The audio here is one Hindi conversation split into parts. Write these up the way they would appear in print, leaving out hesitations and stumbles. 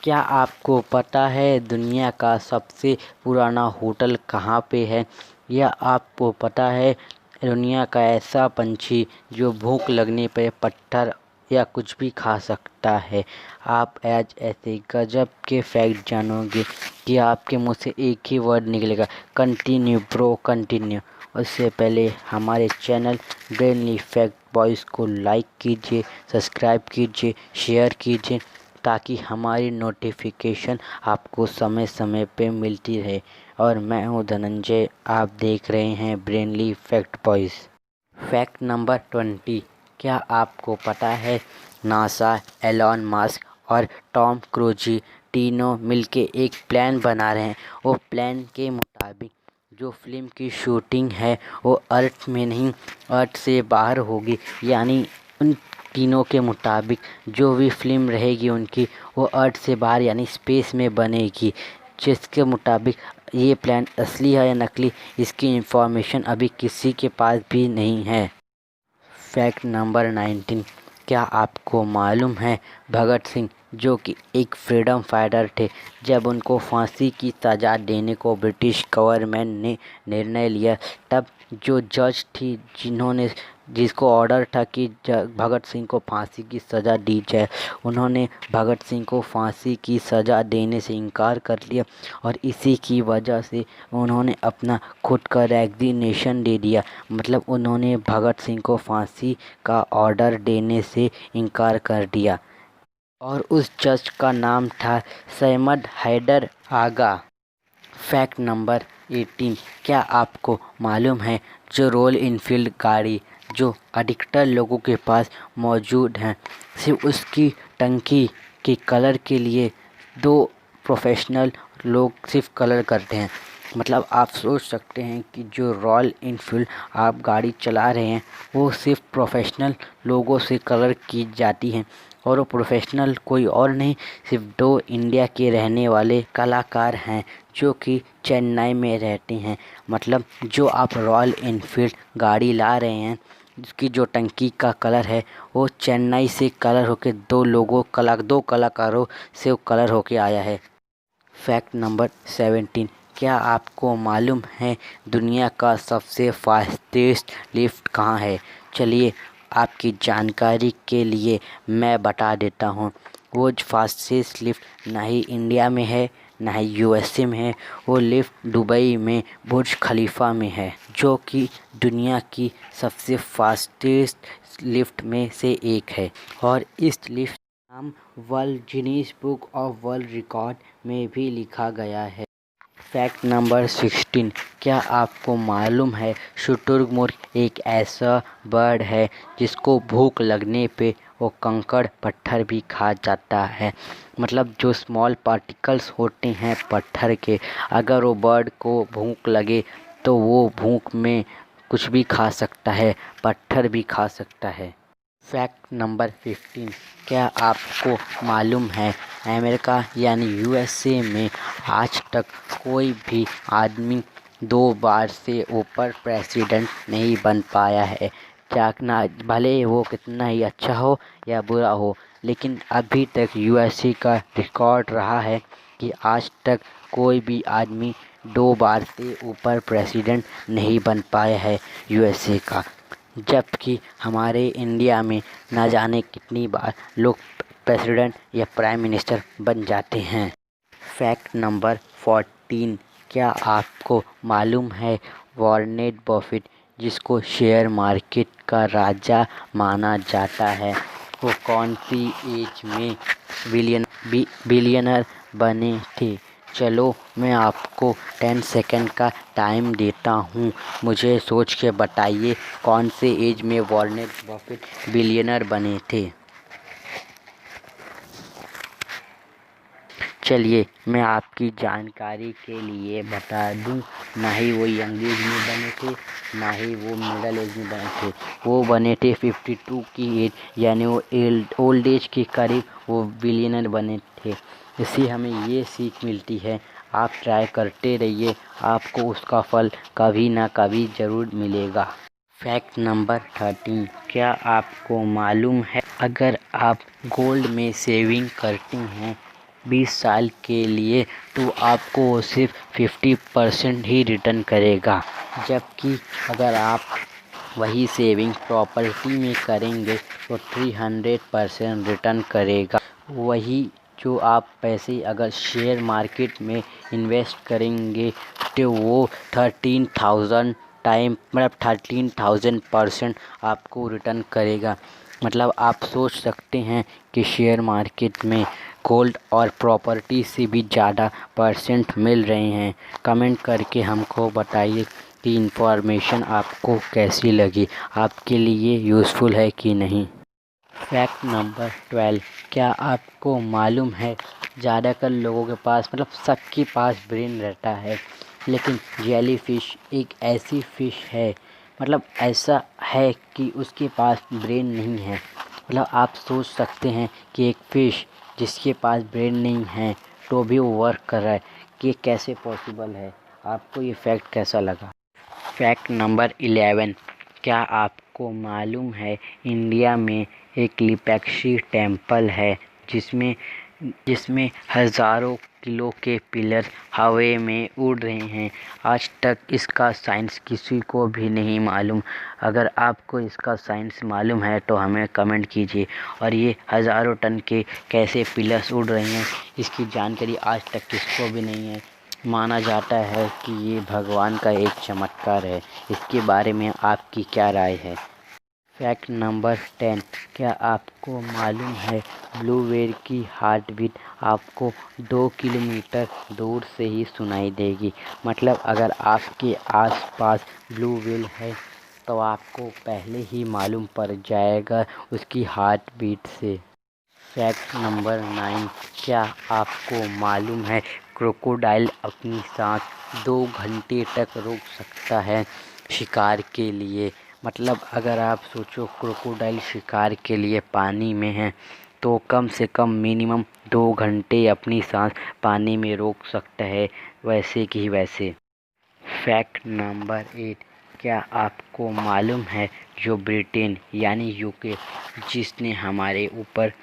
क्या आपको पता है दुनिया का सबसे पुराना होटल कहाँ पे है? या आपको पता है दुनिया का ऐसा पंछी जो भूख लगने पे पत्थर या कुछ भी खा सकता है? आप आज ऐसे गजब के फैक्ट जानोगे कि आपके मुंह से एक ही वर्ड निकलेगा, कंटिन्यू ब्रो कंटिन्यू। उससे पहले हमारे चैनल ब्रेनली फैक्ट बॉयज़ को लाइक कीजिए, सब्सक्राइब कीजिए, शेयर कीजिए ताकि हमारी नोटिफिकेशन आपको समय समय पे मिलती रहे। और मैं हूँ धनंजय, आप देख रहे हैं Brainly fact boys. Fact number 20। क्या आपको पता है नासा, एलॉन मस्क और टॉम क्रूज तीनों मिलके एक प्लान बना रहे हैं। वो प्लान के मुताबिक जो फिल्म की शूटिंग है वो अर्थ में नहीं, अर्थ से बाहर होगी। यानी उन तीनों के मुताबिक जो भी फिल्म रहेगी उनकी वो अर्थ से बाहर यानी स्पेस में बनेगी। जिसके मुताबिक ये प्लान असली है या नकली, इसकी इंफॉर्मेशन अभी किसी के पास भी नहीं है। Fact number 19। क्या आपको मालूम है भगत सिंह जो कि एक फ्रीडम फाइटर थे, जब उनको फांसी की सज़ा देने को ब्रिटिश गवर्नमेंट ने निर्णय लिया, तब जो जज थी जिसको ऑर्डर था कि भगत सिंह को फांसी की सज़ा दी जाए, उन्होंने भगत सिंह को फांसी की सज़ा देने से इनकार कर लिया और इसी की वजह से उन्होंने अपना खुद का रेजिग्नेशन दे दिया। मतलब उन्होंने भगत सिंह को फांसी का ऑर्डर देने से इनकार कर दिया और उस जज का नाम था सैयद हैदर आगा। Fact number 18। क्या आपको मालूम है जो रॉयल इनफील्ड गाड़ी जो अधिकतर लोगों के पास मौजूद है, सिर्फ उसकी टंकी के कलर के लिए 2 प्रोफेशनल लोग सिर्फ कलर करते हैं। मतलब आप सोच सकते हैं कि जो रॉयल इनफील्ड आप गाड़ी चला रहे हैं वो सिर्फ प्रोफेशनल लोगों से कलर की जाती हैं और वो प्रोफेशनल कोई और नहीं, सिर्फ 2 इंडिया के रहने वाले कलाकार हैं जो कि चेन्नई में रहते हैं। मतलब जो आप रॉयल इनफील्ड गाड़ी ला रहे हैं जिसकी जो टंकी का कलर है वो चेन्नई से कलर होके 2 कलाकारों से वो कलर होके आया है। Fact number 17। क्या आपको मालूम है दुनिया का सबसे फास्टेस्ट लिफ्ट कहाँ है? चलिए आपकी जानकारी के लिए मैं बता देता हूँ। वो फास्टेस्ट लिफ्ट ना ही इंडिया में है ना ही यूएसए में है, वो लिफ्ट दुबई में बुर्ज खलीफा में है, जो कि दुनिया की सबसे फास्टेस्ट लिफ्ट में से एक है और इस लिफ्ट नाम world Guinness book of world record में भी लिखा गया है। Fact number 16। क्या आपको मालूम है शुतुरमुर्ग एक ऐसा बर्ड है जिसको भूख लगने पे वो कंकड़ पत्थर भी खा जाता है। मतलब जो स्मॉल पार्टिकल्स होते हैं पत्थर के, अगर वो बर्ड को भूख लगे तो वो भूख में कुछ भी खा सकता है, पत्थर भी खा सकता है। Fact number 15। क्या आपको मालूम है अमेरिका यानी यूएसए में आज तक कोई भी आदमी 2 बार से ऊपर प्रेसिडेंट नहीं बन पाया है? चाकना भले वो कितना ही अच्छा हो या बुरा हो, लेकिन अभी तक यूएसए का रिकॉर्ड रहा है कि आज तक कोई भी आदमी 2 बार से ऊपर प्रेसिडेंट नहीं बन पाया है यूएसए का। जबकि हमारे इंडिया में ना जाने कितनी बार लोग प्रेसिडेंट या प्राइम मिनिस्टर बन जाते हैं। Fact number 14। क्या आपको मालूम है वॉरेन बफेट जिसको शेयर मार्केट का राजा माना जाता है, वो कौन सी एज में बिलियनर बने थे? चलो मैं आपको 10 सेकंड का टाइम देता हूँ, मुझे सोच के बताइए कौन से एज में वॉरेन बफेट बिलियनर बने थे। चलिए मैं आपकी जानकारी के लिए बता दूं, ना ही वो यंग एज में बने थे ना ही वो मिडल एज में बने थे, वो बने थे 52 की एज, यानी वो ओल्ड एज के करीब वो बिलियनर बने थे। इससे हमें ये सीख मिलती है, आप ट्राई करते रहिए, आपको उसका फल कभी ना कभी ज़रूर मिलेगा। Fact number 13। क्या आपको मालूम है अगर आप गोल्ड में सेविंग करती हैं 20 साल के लिए, तो आपको वो सिर्फ 50% ही रिटर्न करेगा। जबकि अगर आप वही सेविंग प्रॉपर्टी में करेंगे तो 300% रिटर्न करेगा। वही जो आप पैसे अगर शेयर मार्केट में इन्वेस्ट करेंगे तो वो 13,000 टाइम मतलब 13,000% आपको रिटर्न करेगा। मतलब आप सोच सकते हैं कि शेयर मार्केट में गोल्ड और प्रॉपर्टी से भी ज़्यादा परसेंट मिल रहे हैं। कमेंट करके हमको बताइए कि इन्फॉर्मेशन आपको कैसी लगी, आपके लिए यूज़फुल है कि नहीं। फैक्ट नंबर 12, क्या आपको मालूम है ज़्यादातर लोगों के पास मतलब सबके पास ब्रेन रहता है, लेकिन जेलीफिश एक ऐसी फ़िश है मतलब ऐसा है कि उसके पास ब्रेन नहीं है। मतलब आप सोच सकते हैं कि एक फ़िश जिसके पास ब्रेन नहीं है तो भी वो वर्क कर रहा है, कि कैसे पॉसिबल है। आपको ये फैक्ट कैसा लगा। फैक्ट नंबर 11, क्या आपको मालूम है इंडिया में एक लिपेक्शी टेम्पल है जिसमें जिसमें हज़ारों किलो के पिलर हवा में उड़ रहे हैं। आज तक इसका साइंस किसी को भी नहीं मालूम। अगर आपको इसका साइंस मालूम है तो हमें कमेंट कीजिए। और ये हज़ारों टन के कैसे पिलर्स उड़ रहे हैं, इसकी जानकारी आज तक किसको भी नहीं है। माना जाता है कि ये भगवान का एक चमत्कार है। इसके बारे में आपकी क्या राय है। फैक्ट नंबर 10, क्या आपको मालूम है ब्लू व्हेल की हार्ट बीट आपको 2 किलोमीटर दूर से ही सुनाई देगी। मतलब अगर आपके आसपास ब्लू व्हेल है तो आपको पहले ही मालूम पड़ जाएगा उसकी हार्ट बीट से। फैक्ट नंबर 9, क्या आपको मालूम है क्रोकोडाइल अपनी सांस 2 घंटे तक रोक सकता है शिकार के लिए। मतलब अगर आप सोचो क्रोकोडाइल शिकार के लिए पानी में है तो कम से कम मिनिमम 2 घंटे अपनी सांस पानी में रोक सकता है, वैसे कि वैसे। फैक्ट नंबर 8, क्या आपको मालूम है जो ब्रिटेन यानी यूके जिसने हमारे ऊपर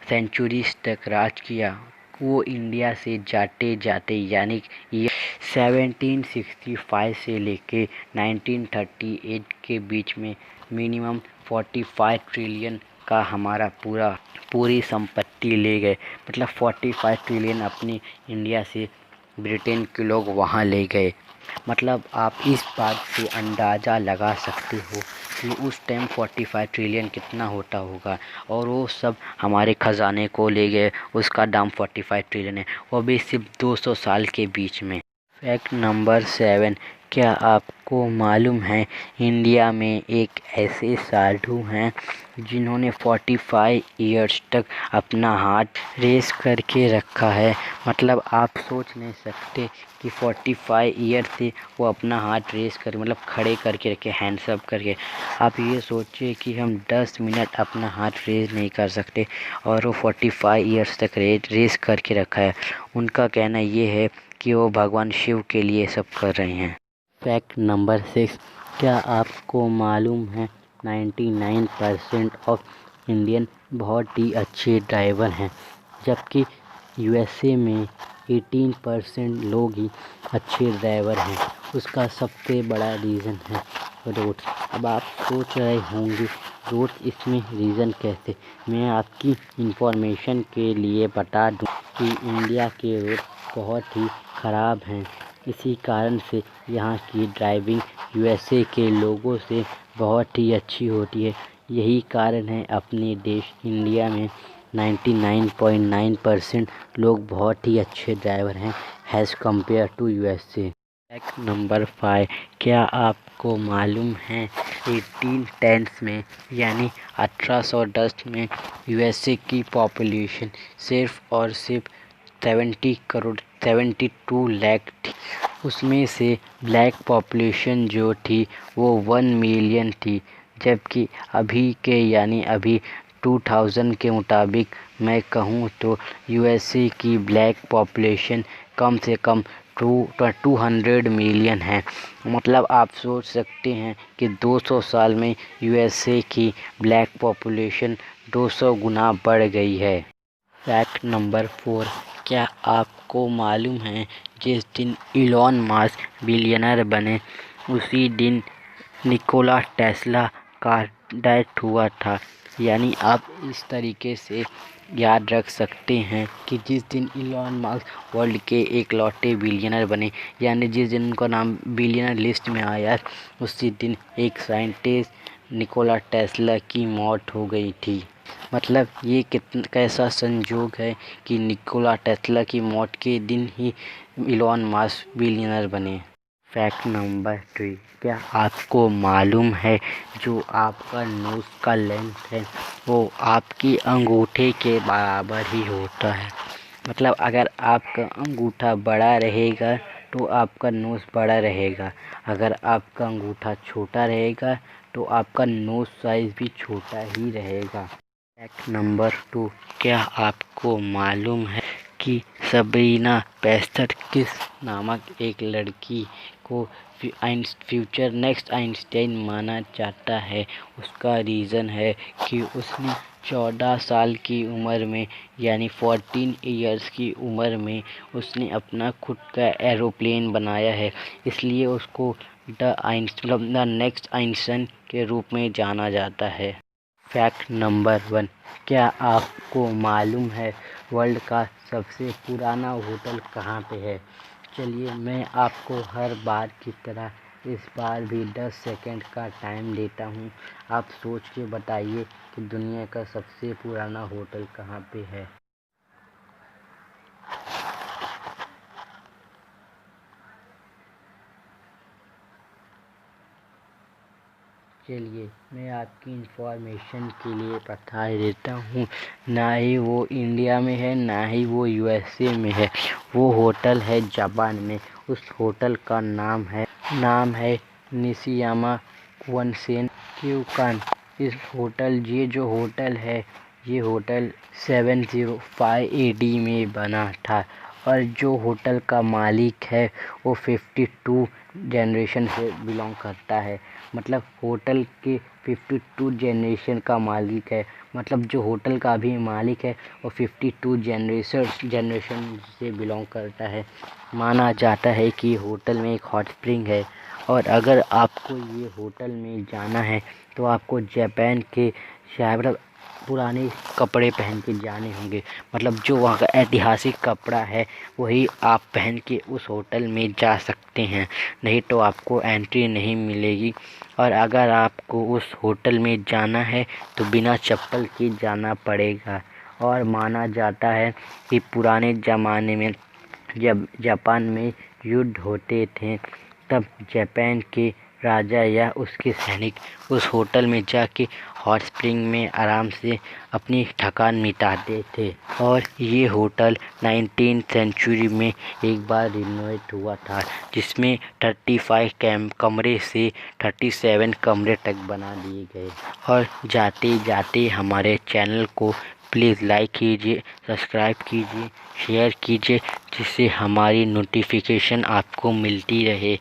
सेंचुरीज तक राज किया, वो इंडिया से जाते जाते यानी ये 1765 से लेके 1938 के बीच में मिनिमम 45 ट्रिलियन का हमारा पूरी संपत्ति ले गए। मतलब 45 ट्रिलियन अपनी इंडिया से ब्रिटेन के लोग वहाँ ले गए। मतलब आप इस बात से अंदाज़ा लगा सकते हो कि उस टाइम 45 ट्रिलियन कितना होता होगा। और वो सब हमारे ख़जाने को ले गए, उसका दाम 45 ट्रिलियन है, वो भी सिर्फ 200 साल के बीच में। फैक्ट नंबर 7, क्या आपको मालूम है इंडिया में एक ऐसे साधु हैं जिन्होंने 45 इयर्स तक अपना हाथ रेस करके रखा है। मतलब आप सोच नहीं सकते कि 45 ईयर से वो अपना हाथ रेस कर मतलब खड़े करके रखे, हैंड्स अप करके। आप ये सोचिए कि हम 10 मिनट अपना हाथ रेस नहीं कर सकते और वो 45 ईयर्स तक रेस करके रखा है। उनका कहना ये है कि वो भगवान शिव के लिए सब कर रहे हैं। फैक्ट नंबर 6, क्या आपको मालूम है 99% ऑफ इंडियन बहुत ही अच्छे ड्राइवर हैं, जबकि यूएसए में 18% लोग ही अच्छे ड्राइवर हैं। उसका सबसे बड़ा रीज़न है रोड। अब आप सोच रहे होंगे रोड इसमें रीज़न कैसे। मैं आपकी इंफॉर्मेशन के लिए बता दूं कि इंडिया के रोड बहुत ही ख़राब हैं। इसी कारण से यहाँ की ड्राइविंग यूएसए के लोगों से बहुत ही अच्छी होती है। यही कारण है अपने देश इंडिया में 99.9% लोग बहुत ही अच्छे ड्राइवर हैं as compare to USA. Fact number 5, क्या आपको मालूम है 1810 में यानी 1810 में यूएसए की पॉपुलेशन सिर्फ और सिर्फ 70 करोड़ 72 लाख थी। उसमें से ब्लैक पॉपुलेशन जो थी वो 1 मिलियन थी। जबकि अभी के यानी अभी 2000 के मुताबिक मैं कहूँ तो यूएसए की ब्लैक पॉपुलेशन कम से कम 200 मिलियन है। मतलब आप सोच सकते हैं कि 200 साल में यूएसए की ब्लैक पॉपुलेशन 200 गुना बढ़ गई है। फैक्ट नंबर 4, क्या आपको मालूम है जिस दिन इलॉन मस्क बिलियनर बने उसी दिन निकोला टेस्ला का डेथ हुआ था। यानी आप इस तरीके से याद रख सकते हैं कि जिस दिन इलॉन मस्क वर्ल्ड के एकलौते बिलियनर बने, यानी जिस दिन उनका नाम बिलियनर लिस्ट में आया, उसी दिन एक साइंटिस्ट निकोला टेस्ला की मौत हो गई थी। मतलब ये कितना कैसा संयोग है कि निकोला टेस्ला की मौत के दिन ही इलॉन मस्क बिलियनर बने। फैक्ट नंबर 3, क्या आपको मालूम है जो आपका नोज़ का लेंथ है वो आपकी अंगूठे के बराबर ही होता है। मतलब अगर आपका अंगूठा बड़ा रहेगा तो आपका नोज़ बड़ा रहेगा, अगर आपका अंगूठा छोटा रहेगा तो आपका नोज़ साइज़ भी छोटा ही रहेगा। फैक्ट नंबर 2, क्या आपको मालूम है कि सबरीना पेस्टर किस नामक एक लड़की को फ्यूचर नेक्स्ट आइंस्टाइन माना जाता है? उसका रीज़न है कि उसने 14 साल की उम्र में यानी 14 इयर्स की उम्र में उसने अपना खुद का एरोप्लेन बनाया है, इसलिए उसको द नेक्स्ट आइंस्टाइन के रूप में जाना जाता है। फैक्ट नंबर 1, क्या आपको मालूम है वर्ल्ड का सबसे पुराना होटल कहाँ पे है? चलिए मैं आपको हर बार की तरह इस बार भी 10 सेकंड का टाइम देता हूँ। आप सोच के बताइए कि दुनिया का सबसे पुराना होटल कहाँ पे है। चलिए मैं आपकी इंफॉर्मेशन के लिए बता देता हूँ, ना ही वो इंडिया में है ना ही वो यूएसए में है, वो होटल है जापान में। उस होटल का नाम है निशियामा वनसेन क्यूकान। ये जो होटल है ये होटल 705 AD में बना था और जो होटल का मालिक है वो 52 जनरेशन से बिलोंग करता है। मतलब होटल के 52 जनरेशन का मालिक है, मतलब जो होटल का भी मालिक है वो 52 जनरेशन से बिलोंग करता है। माना जाता है कि होटल में एक हॉट स्प्रिंग है और अगर आपको ये होटल में जाना है तो आपको जापान के शायद पुराने कपड़े पहन के जाने होंगे। मतलब जो वहाँ का ऐतिहासिक कपड़ा है वही आप पहन के उस होटल में जा सकते हैं, नहीं तो आपको एंट्री नहीं मिलेगी। और अगर आपको उस होटल में जाना है तो बिना चप्पल के जाना पड़ेगा। और माना जाता है कि पुराने ज़माने में जब जापान में युद्ध होते थे तब जापान के राजा या उसके सैनिक उस होटल में जाके हॉट स्प्रिंग में आराम से अपनी थकान मिटाते थे। और ये होटल 19th सेंचुरी में एक बार रिनोवेट हुआ था, जिसमें 35 कमरे से 37 कमरे तक बना दिए गए। और जाते जाते हमारे चैनल को प्लीज़ लाइक कीजिए, सब्सक्राइब कीजिए, शेयर कीजिए, जिससे हमारी नोटिफिकेशन आपको मिलती रहे।